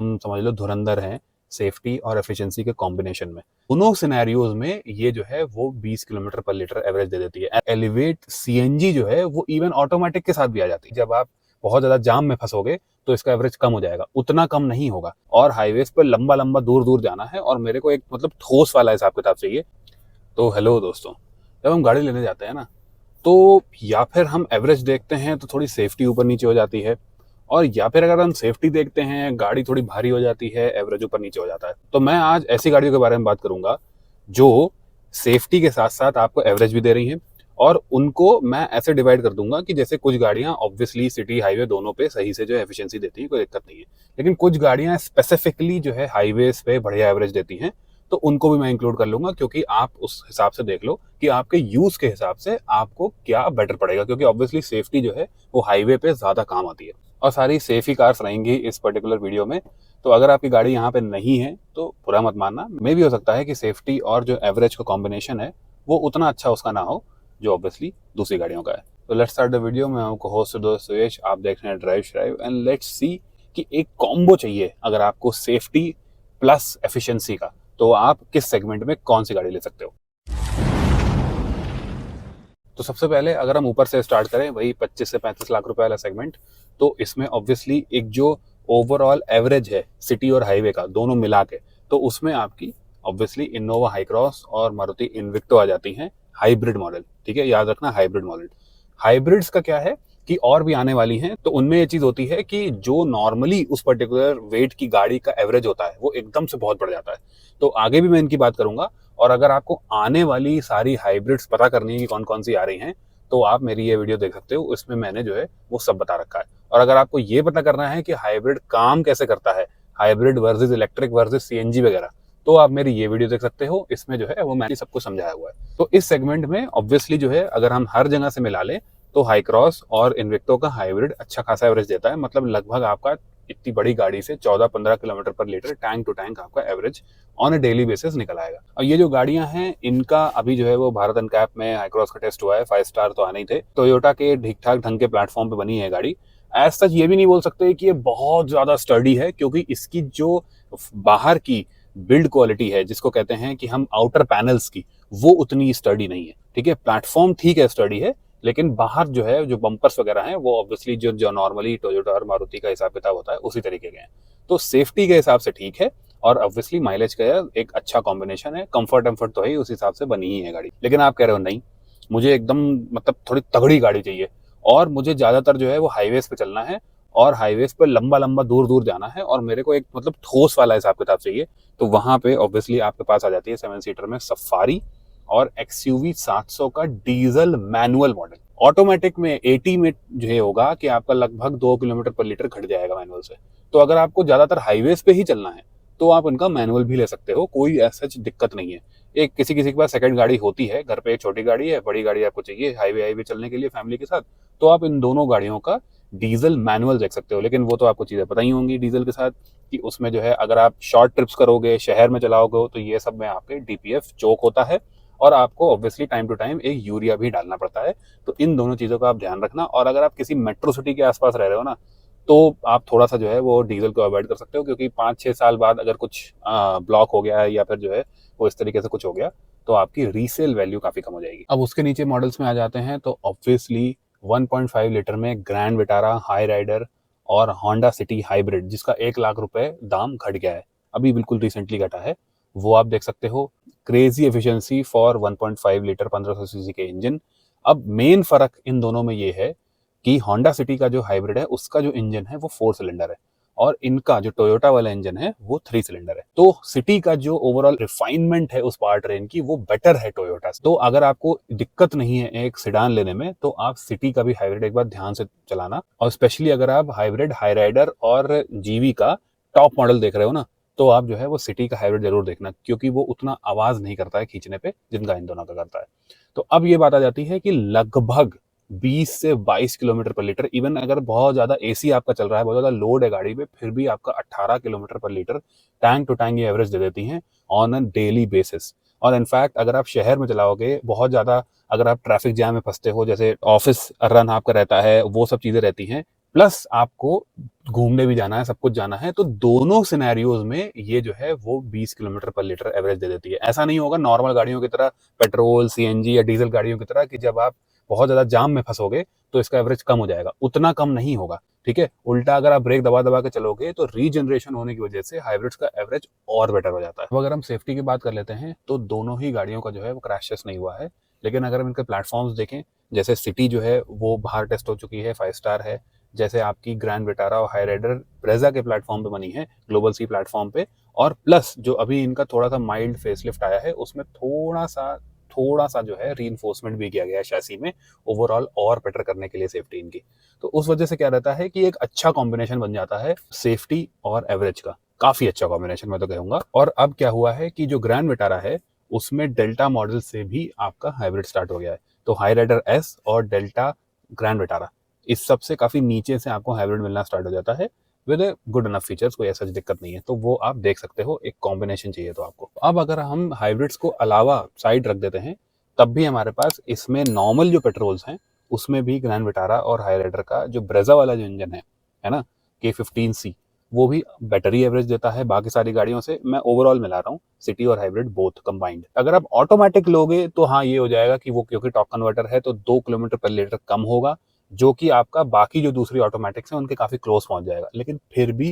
हम समझ लो धुरंधर हैं सेफ्टी और एफिशिएंसी के कॉम्बिनेशन में। दोनों सिनेरियोज में ये जो है वो 20 किलोमीटर पर लीटर एवरेज दे देती है। एलिवेट सीएनजी जो है वो इवन ऑटोमेटिक के साथ भी आ जाती है। जब आप बहुत ज्यादा जाम में फंसोगे तो इसका एवरेज कम हो जाएगा, उतना कम नहीं होगा। और हाईवेज पर लंबा लंबा दूर दूर जाना है और मेरे को एक मतलब ठोस वाला हिसाब किताब चाहिए। तो हेलो दोस्तों, जब हम गाड़ी लेने जाते हैं ना, तो या फिर हम एवरेज देखते हैं तो थोड़ी सेफ्टी ऊपर नीचे हो जाती है, और या फिर अगर हम सेफ्टी देखते हैं गाड़ी थोड़ी भारी हो जाती है, एवरेज ऊपर नीचे हो जाता है। तो मैं आज ऐसी गाड़ियों के बारे में बात करूंगा जो सेफ्टी के साथ साथ आपको एवरेज भी दे रही हैं, और उनको मैं ऐसे डिवाइड कर दूंगा कि जैसे कुछ गाड़ियां ऑब्वियसली सिटी हाईवे दोनों पे सही से जो एफिशिएंसी देती हैं, कोई दिक्कत नहीं है, लेकिन कुछ गाड़ियां स्पेसिफिकली जो है हाईवेज पे बढ़िया एवरेज देती हैं, तो उनको भी मैं इंक्लूड कर लूंगा, क्योंकि आप उस हिसाब से देख लो कि आपके यूज के हिसाब से आपको क्या बेटर पड़ेगा, क्योंकि ऑब्वियसली सेफ्टी जो है वो हाईवे पे ज्यादा काम आती है। और सारी सेफ ही कार्स रहेंगी इस पर्टिकुलर वीडियो में। तो अगर आपकी गाड़ी यहाँ पे नहीं है तो बुरा मत मानना, मे भी हो सकता है कि सेफ्टी और जो एवरेज का कॉम्बिनेशन है वो उतना अच्छा उसका ना हो जो ऑब्वियसली दूसरी गाड़ियों का है। तो लेट्स स्टार्ट द वीडियो। मैं आपको होस्ट दोस्त सुयश, आप देख रहे हैं ड्राइव श्राइव, एंड लेट्स सी कि एक कॉम्बो चाहिए अगर आपको सेफ्टी प्लस एफिशिएंसी का, तो आप किस सेगमेंट में कौन सी गाड़ी ले सकते हो। तो सबसे पहले अगर हम ऊपर से स्टार्ट करें, वही 25 से 35 लाख रुपए वाला सेगमेंट, तो इसमें ऑब्वियसली एक जो ओवरऑल एवरेज है सिटी और हाईवे का दोनों मिला के, तो उसमें आपकी ऑब्वियसली इनोवा हाई क्रॉस और मारुति इन्विक्टो आ जाती हैं, हाइब्रिड मॉडल। ठीक है, याद रखना हाइब्रिड मॉडल। हाइब्रिड्स का क्या है कि और भी आने वाली हैं, तो उनमें ये चीज होती है कि जो नॉर्मली उस पर्टिकुलर वेट की गाड़ी का एवरेज होता है वो एकदम से बहुत बढ़ जाता है। तो आगे भी मैं इनकी बात करूंगा, और अगर आपको आने वाली सारी हाइब्रिड्स पता करनी है कि कौन कौन सी आ रही हैं, तो आप मेरी ये वीडियो देख सकते हो, इसमें मैंने जो है वो सब बता रखा है। और अगर आपको ये पता करना है कि हाइब्रिड काम कैसे करता है, hybrid versus electric versus CNG वगैरह, तो आप मेरी ये वीडियो देख सकते हो, इसमें जो है वो मैंने सबको समझाया हुआ है। तो इस सेगमेंट में ऑब्वियसली जो है अगर हम हर जगह से मिला लें, तो हाई क्रॉस और इन्विक्टो का हाइब्रिड अच्छा खासा एवरेज देता है। मतलब लगभग आपका इतनी बड़ी गाड़ी से 14-15 किलोमीटर पर लीटर टैंक टू टैंक आपका average on a daily basis निकल आएगा। और ये जो गाड़ियां हैं इनका अभी जो है वो भारत एनकैप में हाई क्रॉस का टेस्ट हुआ है, 5 स्टार तो आने ही थे। टोयोटा के ठीक ठाक ढंग के प्लेटफॉर्म पे बनी है गाड़ी। एज सच ये भी नहीं बोल सकते कि ये बहुत ज्यादा स्टर्डी है, क्योंकि इसकी जो बाहर की बिल्ड क्वालिटी है, जिसको कहते हैं कि हम आउटर पैनल्स की, वो उतनी स्टर्डी नहीं है। ठीक है, प्लेटफॉर्म ठीक है स्टर्डी है, लेकिन बाहर जो है जो बम्पर्स वगैरह हैं वो ऑब्वियसली जो जो नॉर्मली टोयोटा और मारुति का हिसाब किताब होता है उसी तरीके के हैं। तो सेफ्टी के हिसाब से ठीक है, और ऑब्वियसली माइलेज का एक अच्छा कॉम्बिनेशन है। कंफर्ट एम्फर्ट तो है उस हिसाब से बनी ही है गाड़ी। लेकिन आप कह रहे हो नहीं, मुझे एकदम मतलब थोड़ी तगड़ी गाड़ी चाहिए, और मुझे ज्यादातर जो है वो हाईवेज पे चलना है, और हाईवेज पे लंबा लंबा दूर दूर जाना है, और मेरे को एक मतलब ठोस वाला हिसाब किताब चाहिए। तो वहां पे ऑब्वियसली आपके पास आ जाती है 7 सीटर में सफारी और एक्सयूवी 700 का डीजल मैनुअल मॉडल। ऑटोमेटिक में 80 में जो है होगा कि आपका लगभग 2 किलोमीटर पर लीटर घट जाएगा मैनुअल से। तो अगर आपको ज्यादातर हाईवेज पे ही चलना है तो आप इनका मैनुअल भी ले सकते हो, कोई ऐसा दिक्कत नहीं है। एक किसी किसी के पास सेकंड गाड़ी होती है घर पे, एक छोटी गाड़ी है, बड़ी गाड़ी आपको चाहिए हाईवे हाईवे चलने के लिए फैमिली के साथ, तो आप इन दोनों गाड़ियों का डीजल मैनुअल देख सकते हो। लेकिन वो तो आपको चीजें पता ही होंगी डीजल के साथ, कि उसमें जो है अगर आप शॉर्ट ट्रिप्स करोगे, शहर में चलाओगे, तो ये सब में आपके डीपीएफ चोक होता है, और आपको ऑब्वियसली टाइम टू टाइम एक यूरिया भी डालना पड़ता है। तो इन दोनों चीजों का आप ध्यान रखना। और अगर आप किसी मेट्रो सिटी के आसपास रह रहे हो ना, तो आप थोड़ा सा जो है वो डीजल को अवॉइड कर सकते हो, क्योंकि 5-6 साल बाद अगर कुछ ब्लॉक हो गया है या फिर जो है वो इस तरीके से कुछ हो गया, तो आपकी रीसेल वैल्यू काफी कम हो जाएगी। अब उसके नीचे मॉडल्स में आ जाते हैं, तो ऑब्वियसली 1.5 लीटर में ग्रैंड विटारा हाई राइडर और होंडा सिटी हाइब्रिड, जिसका 1 लाख रुपए दाम घट गया है, अभी बिल्कुल रिसेंटली घटा है, वो आप देख सकते हो। Crazy efficiency for 1.5 litre 1500 CC के इंजन। अब मेन फर्क इन दोनों में ये है कि होंडा सिटी का जो हाइब्रिड है उसका जो इंजन है वो 4 सिलेंडर है, और इनका जो टोयोटा वाला इंजन है वो 3 सिलेंडर है। तो सिटी का जो ओवरऑल रिफाइनमेंट है उस पावर ट्रेन की, वो बेटर है टोयोटा से। तो अगर आपको दिक्कत नहीं है एक सिडान लेने में, तो आप सिटी का भी हाइब्रिड एक बार ध्यान से चलाना। और स्पेशली अगर आप हाइब्रिड हाई राइडर और जीवी का टॉप मॉडल देख रहे हो ना, तो आप जो है वो सिटी का हाइब्रिड जरूर देखना, क्योंकि वो उतना आवाज नहीं करता है खींचने पे जिनका इन दोनों का करता है। तो अब ये बात आ जाती है कि लगभग 20 से 22 किलोमीटर पर लीटर, इवन अगर बहुत ज्यादा एसी आपका चल रहा है, बहुत ज्यादा लोड है गाड़ी पे, फिर भी आपका 18 किलोमीटर पर लीटर टैंक टू टैंक ये एवरेज दे देती हैं ऑन अ डेली बेसिस। और इनफैक्ट अगर आप शहर में चलाओगे बहुत ज्यादा, अगर आप ट्रैफिक जैम में फंसते हो, जैसे ऑफिस रन आपका रहता है, वो सब चीजें रहती हैं, प्लस आपको घूमने भी जाना है, सब कुछ जाना है, तो दोनों सिनेरियोज में ये जो है वो 20 किलोमीटर पर लीटर एवरेज दे देती है। ऐसा नहीं होगा नॉर्मल गाड़ियों की तरह, पेट्रोल, सीएनजी या डीजल गाड़ियों की तरह कि जब आप बहुत ज्यादा जाम में फंसोगे तो इसका एवरेज कम हो जाएगा, उतना कम नहीं होगा। ठीक है, उल्टा अगर आप ब्रेक दबा दबा के चलोगे तो रीजनरेशन होने की वजह से हाइब्रिड्स का एवरेज और बेटर हो जाता है। अब अगर हम सेफ्टी की बात कर लेते हैं तो दोनों ही गाड़ियों का जो है वो क्रैशेस नहीं हुआ है, लेकिन अगर हम इनके प्लेटफॉर्म्स देखें, जैसे सिटी जो है वो बाहर टेस्ट हो चुकी है, 5 स्टार है। जैसे आपकी ग्रैंड विटारा और हाई राइडर ब्रेजा के प्लेटफॉर्म पे बनी है, ग्लोबल सी प्लेटफॉर्म पे। और प्लस जो अभी इनका थोड़ा सा माइल्ड फेसलिफ्ट आया है उसमें थोड़ा सा जो है रीइंफोर्समेंट भी किया गया है शैसी में, ओवरऑल और बेटर करने के लिए सेफ्टी इनकी। तो उस वजह से क्या रहता है कि एक अच्छा कॉम्बिनेशन बन जाता है सेफ्टी और एवरेज का, काफी अच्छा कॉम्बिनेशन मैं तो कहूंगा। और अब क्या हुआ है कि जो ग्रैंड विटारा है उसमें डेल्टा मॉडल से भी आपका हाइब्रिड स्टार्ट हो गया है। तो हाई राइडर एस और डेल्टा ग्रैंड विटारा, इस सब से काफी नीचे से आपको हाइब्रिड मिलना स्टार्ट हो जाता है विद गुड इनफ फीचर्स, कोई ऐसा दिक्कत नहीं है। तो वो आप देख सकते हो, एक कॉम्बिनेशन चाहिए तो आपको। अब अगर हम हाइब्रिड्स को अलावा साइड रख देते हैं, तब भी हमारे पास इसमें नॉर्मल जो पेट्रोल्स हैं उसमें भी ग्रैंड विटारा और हाई राइडर का जो ब्रेजा वाला जो इंजन है ना, K15C, वो भी बैटरी एवरेज देता है बाकी सारी गाड़ियों से। मैं ओवरऑल मिला रहा हूँ सिटी और हाइब्रिड बोथ कंबाइंड। अगर आप ऑटोमेटिक लोगे तो हाँ ये हो जाएगा कि वो क्योंकि टॉर्क कन्वर्टर है तो 2 किलोमीटर पर लीटर कम होगा, जो कि आपका बाकी जो दूसरी ऑटोमेटिक्स है उनके काफी क्लोज पहुंच जाएगा, लेकिन फिर भी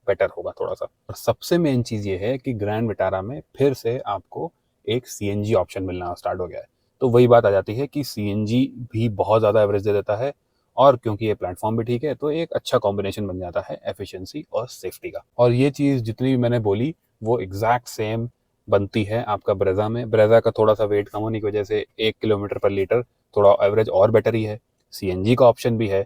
बेटर होगा थोड़ा सा। और सबसे मेन चीज ये है कि ग्रैंड विटारा में फिर से आपको एक सीएनजी ऑप्शन मिलना स्टार्ट हो गया है। तो वही बात आ जाती है कि सीएनजी भी बहुत ज्यादा एवरेज दे देता है, और क्योंकि ये प्लेटफॉर्म भी ठीक है तो एक अच्छा कॉम्बिनेशन बन जाता है एफिशिएंसी और सेफ्टी का। और ये चीज जितनी भी मैंने बोली वो एग्जैक्ट सेम बनती है आपका ब्रेजा में। ब्रेजा का थोड़ा सा वेट कम होने की वजह से 1 किलोमीटर पर लीटर थोड़ा एवरेज और बेटर ही है, सीएनजी का ऑप्शन भी है।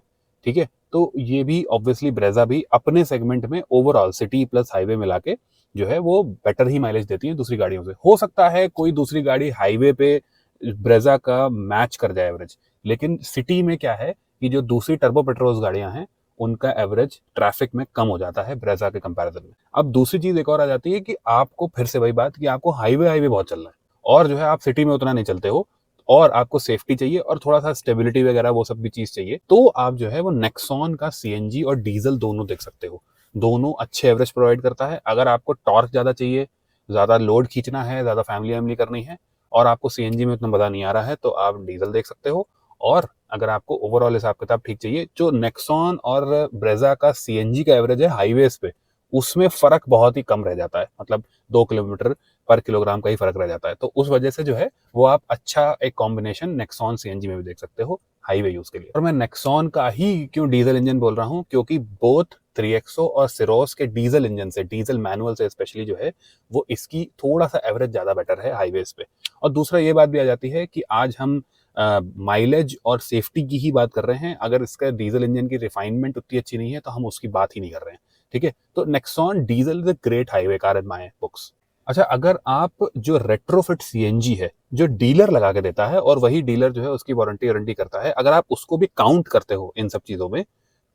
ठीक है, तो ये भी ऑब्वियसली ब्रेजा भी अपने सेगमेंट में ओवरऑल सिटी प्लस हाईवे मिला के जो है वो बेटर ही माइलेज देती है दूसरी गाड़ियों से। हो सकता है कोई दूसरी गाड़ी हाईवे पे ब्रेजा का मैच कर जाए एवरेज, लेकिन सिटी में क्या है कि जो दूसरी टर्बो पेट्रोल्स गाड़ियां हैं उनका एवरेज ट्रैफिक में कम हो जाता है ब्रेजा के कंपैरिजन में। अब दूसरी चीज एक और आ जाती है कि आपको फिर से वही बात कि आपको हाईवे हाईवे बहुत चलना है और जो है आप सिटी में उतना नहीं चलते हो, और आपको सेफ्टी चाहिए और थोड़ा सा स्टेबिलिटी वगैरह वो सब भी चीज चाहिए, तो आप जो है वो नेक्सॉन का सीएनजी और डीजल दोनों देख सकते हो। दोनों अच्छे एवरेज प्रोवाइड करता है। अगर आपको टॉर्क ज्यादा चाहिए, ज्यादा लोड खींचना है, ज्यादा फैमिली वैमिली करनी है और आपको सीएनजी में उतना मजा नहीं आ रहा है, तो आप डीजल देख सकते हो। और अगर आपको ओवरऑल हिसाब किताब ठीक चाहिए, जो नेक्सॉन और ब्रेजा का सीएनजी का एवरेज है हाईवेज पे, उसमें फर्क बहुत ही कम रह जाता है, मतलब 2 किलोमीटर पर किलोग्राम का ही फर्क रह जाता है। तो उस वजह से जो है वो आप अच्छा एक कॉम्बिनेशन नेक्सॉन सीएनजी में भी देख सकते हो हाईवे यूज के लिए। और मैं नेक्सॉन का ही क्यों डीजल इंजन बोल रहा हूँ, क्योंकि बोथ 3XO और सिरोस के डीजल इंजन से, डीजल मैनुअल से स्पेशली जो है वो इसकी थोड़ा सा एवरेज ज्यादा बेटर है हाईवेज पे। और दूसरा ये बात भी आ जाती है कि आज हम माइलेज और सेफ्टी की ही बात कर रहे हैं, अगर इसका डीजल इंजन की रिफाइनमेंट उतनी अच्छी नहीं है तो हम उसकी बात ही नहीं कर रहे हैं। ठीक है, तो Nexon diesel is a great highway car in my books. अच्छा, अगर आप जो रेट्रोफिट सीएनजी है जो डीलर लगा के देता है और वही डीलर जो है उसकी वारंटी वारंटी करता है, अगर आप उसको भी काउंट करते हो इन सब चीजों में,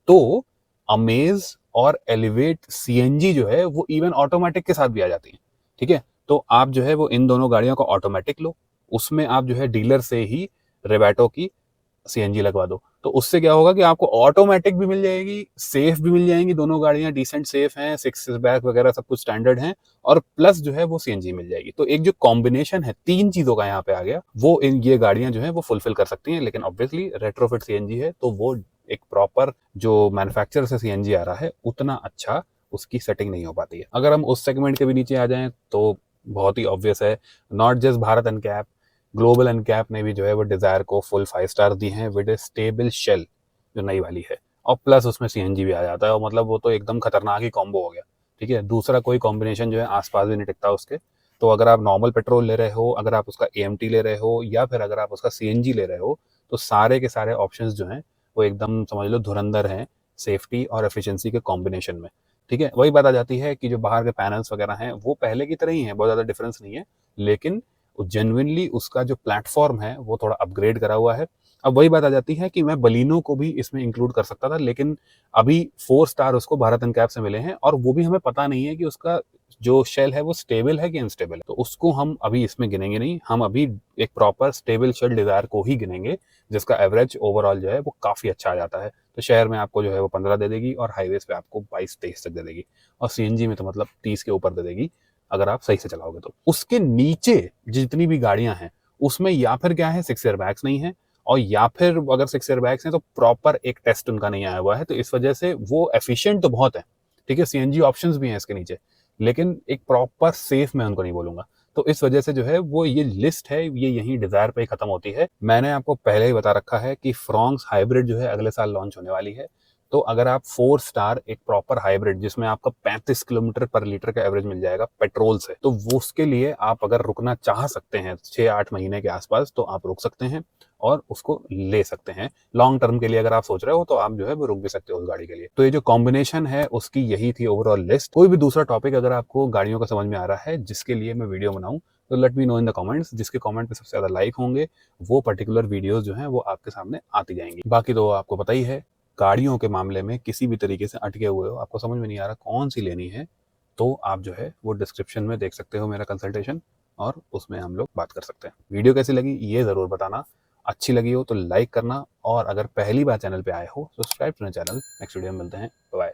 तो अमेज और एलिवेट सीएनजी जो है वो इवन ऑटोमेटिक के साथ भी आ जाती है। ठीक है, तो आप जो है वो इन दोनों गाड़ियों का ऑटोमेटिक लो, उसमें आप जो है डीलर से ही रेवाटो की सीएनजी लगवा दो, तो उससे क्या होगा कि आपको ऑटोमेटिक भी मिल जाएगी, सेफ भी मिल जाएंगी, दोनों गाड़ियां डिसेंट सेफ हैं, 6 बैक वगैरह सब कुछ स्टैंडर्ड हैं, और प्लस जो है वो सीएनजी मिल जाएगी। तो एक जो कॉम्बिनेशन है तीन चीजों का यहाँ पे आ गया, वो इन ये गाड़ियां जो है वो फुलफिल कर सकती हैं। लेकिन ऑब्वियसली रेट्रोफिट सीएनजी है तो वो एक प्रॉपर जो मैन्युफैक्चरर से सीएनजी आ रहा है उतना अच्छा उसकी सेटिंग नहीं हो पाती है। अगर हम उस सेगमेंट के भी नीचे आ जाएं तो बहुत ही ऑब्वियस है, not just Bharat NCAP, global NCAP ने भी जो है वो डिजायर को फुल 5 स्टार दी हैं विद ए स्टेबल शेल जो नई वाली है, और प्लस उसमें सीएनजी भी आ जाता है, और मतलब वो तो एकदम खतरनाक ही कॉम्बो हो गया। ठीक है, दूसरा कोई कॉम्बिनेशन जो है आसपास भी नहीं टिकता उसके। तो अगर आप नॉर्मल पेट्रोल ले रहे हो, अगर आप उसका एएमटी ले रहे हो, या फिर अगर आप उसका सीएनजी ले रहे हो, तो सारे के सारे ऑप्शंस जो हैं वो एकदम समझ लो धुरंधर हैं सेफ्टी और एफिशिएंसी के कॉम्बिनेशन में। ठीक है, वही बात आ जाती है कि जो बाहर के पैनल्स वगैरह हैं वो पहले की तरह ही हैं, बहुत ज़्यादा डिफरेंस नहीं है, लेकिन जेन्युइनली उसका जो प्लेटफॉर्म है वो थोड़ा अपग्रेड करा हुआ है। अब वही बात आ जाती है कि मैं बलिनो को भी इसमें इंक्लूड कर सकता था, लेकिन अभी 4 स्टार उसको भारत एनकैप से मिले हैं, और वो भी हमें पता नहीं है कि उसका जो शेल है वो स्टेबल है कि अनस्टेबल है, तो उसको हम अभी इसमें गिनेंगे नहीं। हम अभी एक प्रॉपर स्टेबल शेल डिजायर को ही गिनेंगे, जिसका एवरेज ओवरऑल जो है वो काफी अच्छा आ जाता है। तो शहर में आपको जो है वो 15 दे देगी और हाईवेज पे आपको 22-23 तक दे देगी, और सीएनजी में तो मतलब 30 के ऊपर दे देगी अगर आप सही से चलाओगे तो। उसके नीचे जितनी भी गाड़ियां हैं उसमें या फिर क्या है, 6 एयर बैग्स नहीं है, और या फिर अगर 6 एयर बैग्स हैं तो प्रॉपर एक टेस्ट उनका नहीं आया हुआ है, तो इस वजह से वो एफिशिएंट तो बहुत है, ठीक है, सीएनजी ऑप्शंस भी हैं इसके नीचे, लेकिन एक प्रॉपर सेफ मैं उनको नहीं बोलूंगा। तो इस वजह से जो है वो ये लिस्ट है ये यहीं डिजायर पे ही खत्म होती है। मैंने आपको पहले ही बता रखा है कि फ्रॉन्क्स हाइब्रिड जो है अगले साल लॉन्च होने वाली है। तो अगर आप 4 स्टार एक प्रॉपर हाइब्रिड जिसमें आपका 35 किलोमीटर पर लीटर का एवरेज मिल जाएगा पेट्रोल से, तो वो उसके लिए आप अगर रुकना चाह सकते हैं 6-8 महीने के आसपास, तो आप रुक सकते हैं और उसको ले सकते हैं। लॉन्ग टर्म के लिए अगर आप सोच रहे हो तो आप जो है वो रुक भी सकते हो उस गाड़ी के लिए। तो ये जो कॉम्बिनेशन है उसकी यही थी ओवरऑल लिस्ट। कोई भी दूसरा टॉपिक अगर आपको गाड़ियों का समझ में आ रहा है जिसके लिए मैं वीडियो बनाऊं, तो let me know in the comments. जिसके कमेंट पे सबसे ज्यादा लाइक होंगे वो पर्टिकुलर वीडियोस जो हैं वो आपके सामने आती जाएंगी। बाकी तो आपको पता ही है, गाड़ियों के मामले में किसी भी तरीके से अटके हुए हो, आपको समझ में नहीं आ रहा कौन सी लेनी है, तो आप जो है वो डिस्क्रिप्शन में देख सकते हो मेरा कंसल्टेशन, और उसमें हम लोग बात कर सकते हैं। वीडियो कैसी लगी ये जरूर बताना, अच्छी लगी हो तो लाइक करना, और अगर पहली बार चैनल पे आए हो तो subscribe to channel. Next video में मिलते हैं, बाय।